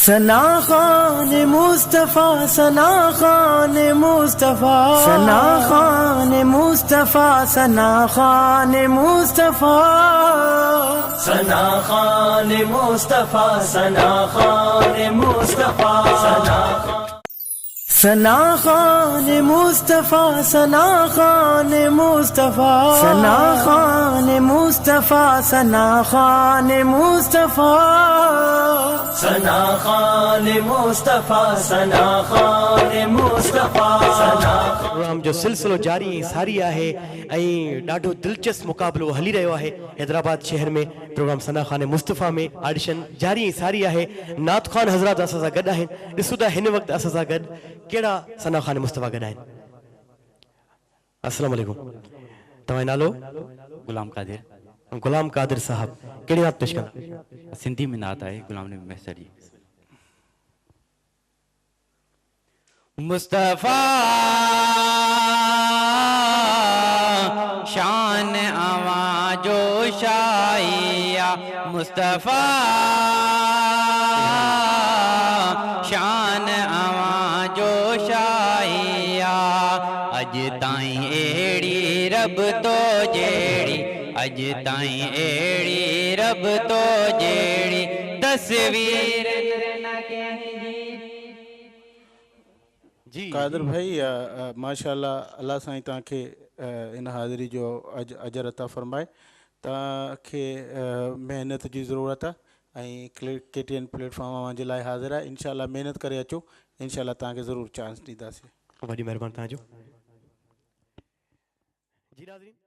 Sana Khan Mustafa, Sana Khan Mustafa, Sana Khan Mustafa, Sana Khan Mustafa, Sana Khan Mustafa, Sana Khan Mustafa, Sana Khan Mustafa, Sana Khan Mustafa, Sana Khan Mustafa, Sana Khan Mustafa, Sana Khan Mustafa, Sana Khan Mustafa. Programme जो सिलसिलो जारी सारी है ऐं ॾाढो दिलचस्प मुक़ाबिलो हली रहियो आहे हैदराबाद शहर में। प्रोग्राम सना खान मुस्तफ़ा में ऑडिशन जारी सारी है। नात खान हज़रात असां सां गॾु आहिनि। ॾिसूं था हिन वक़्तु असां सां गॾु कहिड़ा सना खान मुस्तफ़ा गॾु आहिनि। अस्सलाम वालेकुम, तव्हांजो नालो? गुलाम कादिर। गुलाम कादिर साहब, कहिड़ी नात पेश कंदा? सिंधी में नात है गुलाम नबी मैसरी। मुस्तफा शान आवाजो शाइया, मुस्तफा शान आवाजो शाइया, अज ताई एड़ी रब तो जेड़ी, अज ताई एड़ी रब तो जेड़ी तस्वीर जी। कादिर भाई माशाल्लाह, अल्लाह साईं तव्हांखे इन हाज़िरी जो अजर अता फ़रमाए। तव्हांखे महिनत जी ज़रूरत आहे ऐं KTN प्लेटफॉर्म जे लाइ हाज़िर आहे। इंशाल्लाह महिनत करे अचो, इंशाल्लाह तव्हांखे ज़रूरु चांस ॾींदासीं। वॾी महिरबानी तव्हांजो। जी नाज़रीन।